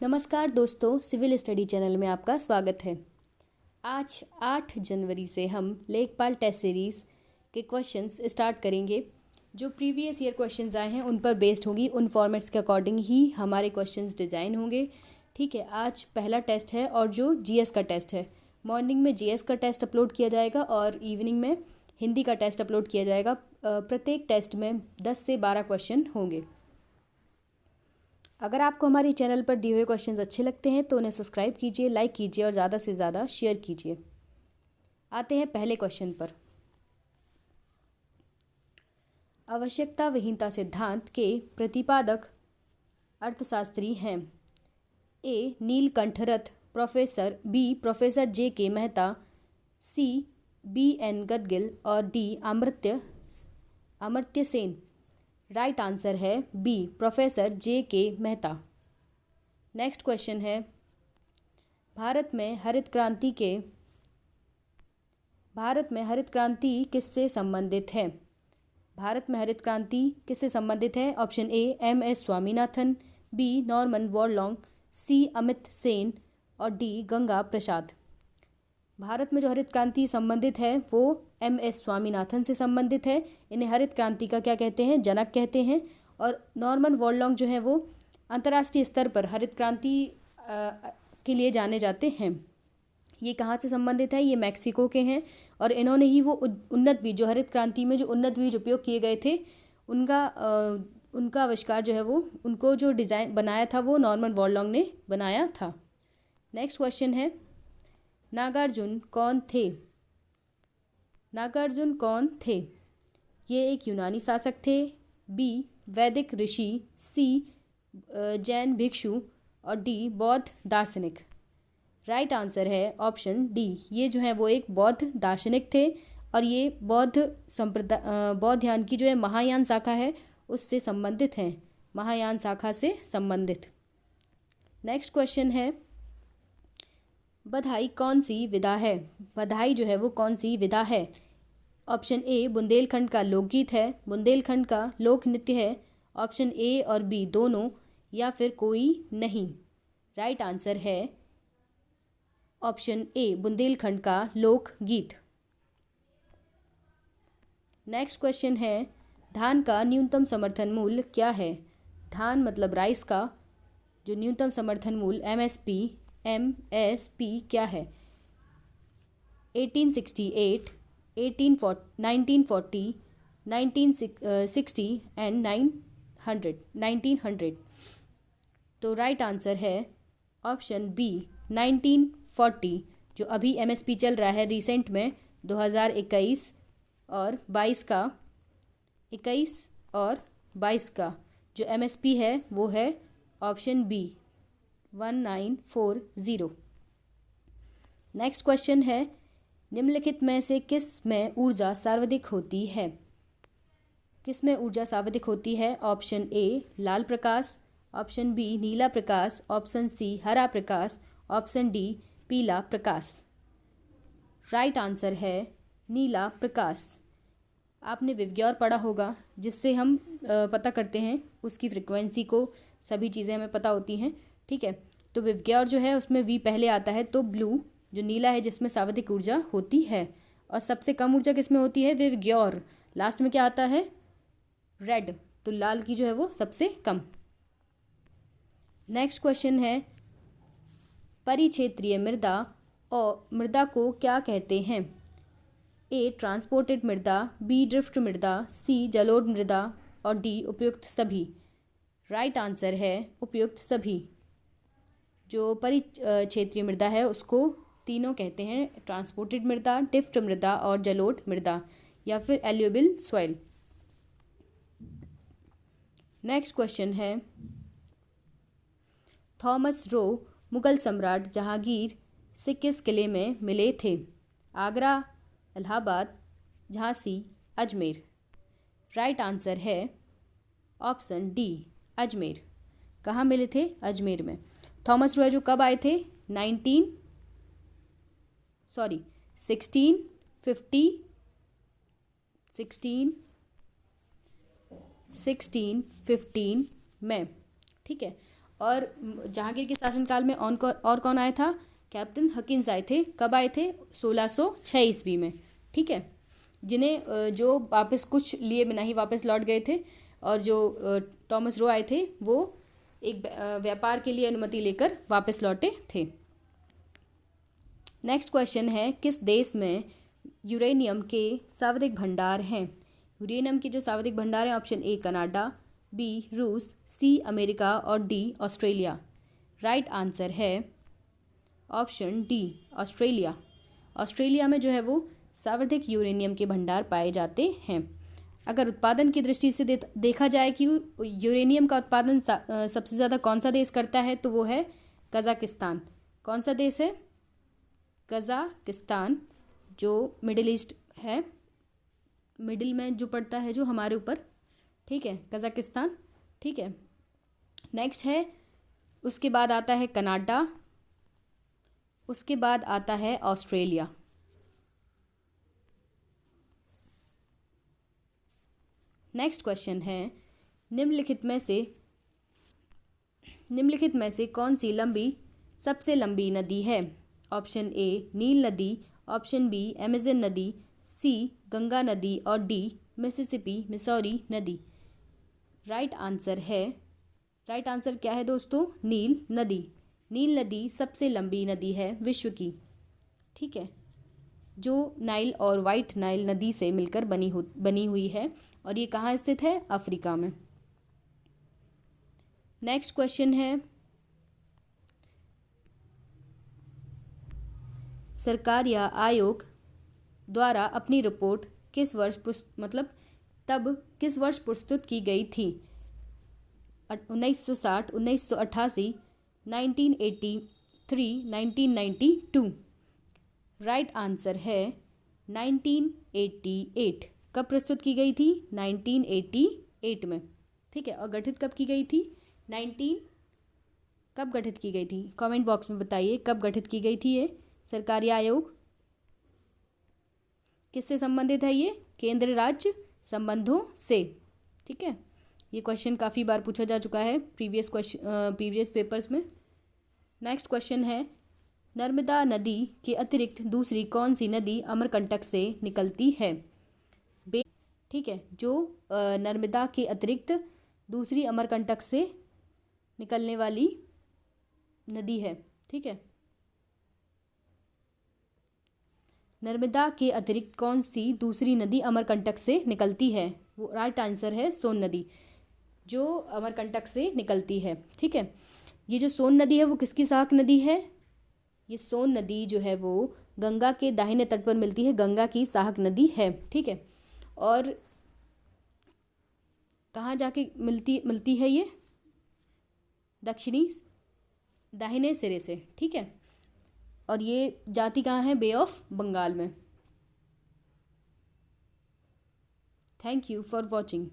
नमस्कार दोस्तों, civil study channel में आपका स्वागत है। आज 8 जनवरी से हम लेखपाल टेस्ट सीरीज़ के क्वेश्चंस स्टार्ट करेंगे। जो प्रीवियस ईयर क्वेश्चंस आए हैं उन पर बेस्ड होंगी, उन फॉर्मेट्स के अकॉर्डिंग ही हमारे क्वेश्चंस डिज़ाइन होंगे। ठीक है, आज पहला टेस्ट है और जो जीएस का टेस्ट है। मॉर्निंग में जीएस का टेस्ट अपलोड किया जाएगा और इवनिंग में हिंदी का टेस्ट अपलोड किया जाएगा। प्रत्येक टेस्ट में 10 से 12 क्वेश्चन होंगे। अगर आपको हमारे चैनल पर दिए हुए क्वेश्चंस अच्छे लगते हैं तो उन्हें सब्सक्राइब कीजिए, लाइक कीजिए और ज़्यादा से ज़्यादा शेयर कीजिए। आते हैं पहले क्वेश्चन पर। आवश्यकता विहीनता सिद्धांत के प्रतिपादक अर्थशास्त्री हैं। A. Nilakantha professor, B. Professor J K. Mehta, C. B N. Gadgil और D. Amartya Sen. Right answer है B. Professor J K. Mehta. Next question है, भारत में हरित क्रांति किससे संबंधित है? भारत में हरित क्रांति किससे संबंधित है? Option A M S. Swaminathan, B. Norman Borlaug, C. Amit Sen और डी. गंगा प्रसाद। भारत में जो हरित क्रांति संबंधित है वो एम.एस. स्वामीनाथन से संबंधित है। इन्हें हरित क्रांति का क्या कहते हैं? जनक कहते हैं। और नॉर्मन बोरलॉग जो है वो अंतर्राष्ट्रीय स्तर पर हरित क्रांति के लिए जाने जाते हैं। ये कहाँ से संबंधित है? ये मैक्सिको के हैं और इन्होंने ही वो उन्नत बीज, जो हरित क्रांति में जो उन्नत बीज उपयोग किए गए थे, उनका आविष्कार जो है वो, उनको जो डिज़ाइन बनाया था वो नॉर्मन बोरलॉग ने बनाया था। नेक्स्ट क्वेश्चन है, नागार्जुन कौन थे? नागार्जुन कौन थे? ये एक यूनानी शासक थे, बी. वैदिक ऋषि, सी. जैन भिक्षु और डी. बौद्ध दार्शनिक। राइट आंसर है ऑप्शन डी। ये जो है वो एक बौद्ध दार्शनिक थे और ये बौद्ध ध्यान की जो है महायान शाखा है उससे संबंधित हैं, महायान शाखा से संबंधित। नेक्स्ट क्वेश्चन है, बधाई कौन सी विधा है? बधाई जो है वो कौन सी विधा है? ऑप्शन ए बुंदेलखंड का लोकगीत है, बुंदेलखंड का लोक नृत्य है, ऑप्शन ए और बी दोनों, या फिर कोई नहीं। राइट आंसर है ऑप्शन ए बुंदेलखंड का लोक गीत। नेक्स्ट क्वेश्चन है, धान का न्यूनतम समर्थन मूल्य क्या है? धान मतलब राइस का जो न्यूनतम समर्थन मूल्य एमएसपी क्या है? 1868, 1940, 1960 एंड 1900। तो राइट आंसर है ऑप्शन बी 1940, जो अभी एमएसपी चल रहा है रिसेंट में 2021 और 22 का, 21 और 22 का जो एमएसपी है वो है ऑप्शन बी 1940। नेक्स्ट क्वेश्चन है, निम्नलिखित में से किस में ऊर्जा सर्वाधिक होती है? किस में ऊर्जा सर्वाधिक होती है? ऑप्शन ए लाल प्रकाश, ऑप्शन बी नीला प्रकाश, ऑप्शन सी हरा प्रकाश, ऑप्शन डी पीला प्रकाश। राइट आंसर है नीला प्रकाश। आपने विवग्योर पढ़ा होगा जिससे हम पता करते हैं उसकी फ्रिक्वेंसी को, सभी चीज़ें हमें पता होती हैं। ठीक है, तो विवग्योर जो है उसमें वी पहले आता है, तो ब्लू जो नीला है जिसमें सर्वाधिक ऊर्जा होती है, और सबसे कम ऊर्जा किसमें होती है? विवग्योर। लास्ट में क्या आता है? रेड, तो लाल की जो है वो सबसे कम। नेक्स्ट क्वेश्चन है, परिक्षेत्रीय मृदा और मृदा को क्या कहते हैं? ए ट्रांसपोर्टेड मृदा, बी ड्रिफ्ट मृदा, सी जलोढ़ मृदा और डी उपयुक्त सभी। राइट आंसर है उपयुक्त सभी। जो परिक्षेत्रीय मृदा है उसको तीनों कहते हैं, ट्रांसपोर्टेड मृदा, ड्रिफ्ट मृदा और जलोढ़ मृदा, या फिर एल्यूवियल सॉइल। नेक्स्ट क्वेश्चन है, थॉमस रो मुगल सम्राट जहांगीर से किस किले में मिले थे? आगरा, इलाहाबाद, झांसी, अजमेर। राइट आंसर है ऑप्शन डी अजमेर। कहाँ मिले थे? अजमेर में। थॉमस रो जो कब आए थे? 1615 में। ठीक है, और जहांगीर के शासनकाल में और कौन आया था? कैप्टन हकिन्स आए थे। कब आए थे? 1606 ईस्वी में। ठीक है, जिन्हें जो वापस कुछ लिए बिना ही वापस लौट गए थे, और जो टॉमस रो आए थे वो एक व्यापार के लिए अनुमति लेकर वापस लौटे थे। नेक्स्ट क्वेश्चन है, किस देश में यूरेनियम के सर्वाधिक भंडार हैं? यूरेनियम के जो सर्वाधिक भंडार हैं, ऑप्शन ए कनाडा, बी रूस, सी अमेरिका और डी ऑस्ट्रेलिया। राइट आंसर है ऑप्शन डी ऑस्ट्रेलिया। ऑस्ट्रेलिया में जो है वो सर्वाधिक यूरेनियम के भंडार पाए जाते हैं। अगर उत्पादन की दृष्टि से देखा जाए कि यूरेनियम का उत्पादन सबसे ज़्यादा कौन सा देश करता है, तो वो है कजाकिस्तान। कौन सा देश है? कजाकिस्तान, जो मिडिल ईस्ट है, मिडिल में जो पड़ता है जो हमारे ऊपर। ठीक है, कजाकिस्तान। ठीक है, नेक्स्ट है, उसके बाद आता है कनाडा, उसके बाद आता है ऑस्ट्रेलिया। नेक्स्ट क्वेश्चन है, निम्नलिखित में से कौन सी सबसे लंबी नदी है? ऑप्शन ए नील नदी, ऑप्शन बी अमेजन नदी, सी गंगा नदी और डी मिसिसिपी मिसौरी नदी। राइट आंसर क्या है दोस्तों? नील नदी। नील नदी सबसे लंबी नदी है विश्व की। ठीक है, जो नाइल और वाइट नाइल नदी से मिलकर बनी हुई है, और ये कहाँ स्थित है? अफ्रीका में। नेक्स्ट क्वेश्चन है, सरकार या आयोग द्वारा अपनी रिपोर्ट किस वर्ष प्रस्तुत की गई थी? 1960, 1988, 1983, 1992। राइट आंसर है 1988। कब प्रस्तुत की गई थी? 1988 में। ठीक है, और गठित कब की गई थी? कब गठित की गई थी? कमेंट बॉक्स में बताइए कब गठित की गई थी ये सरकारी आयोग। किससे संबंधित है ये? केंद्र राज्य संबंधों से। ठीक है, ये क्वेश्चन काफ़ी बार पूछा जा चुका है प्रीवियस पेपर्स में। नेक्स्ट क्वेश्चन है, नर्मदा नदी के अतिरिक्त दूसरी कौन सी नदी अमरकंटक से निकलती है? ठीक है, जो नर्मदा के अतिरिक्त दूसरी अमरकंटक से निकलने वाली नदी है। ठीक है, नर्मदा के अतिरिक्त कौन सी दूसरी नदी अमरकंटक से निकलती है? वो राइट आंसर है सोन नदी, जो अमरकंटक से निकलती है। ठीक है, ये जो सोन नदी है वो किसकी सहायक नदी है? ये सोन नदी जो है वो गंगा के दाहिने तट पर मिलती है, गंगा की सहायक नदी है। ठीक है, और कहाँ जाके मिलती है ये? दक्षिणी दाहिने सिरे से। ठीक है, और ये जाती कहाँ है? बे ऑफ बंगाल में। Thank you for watching.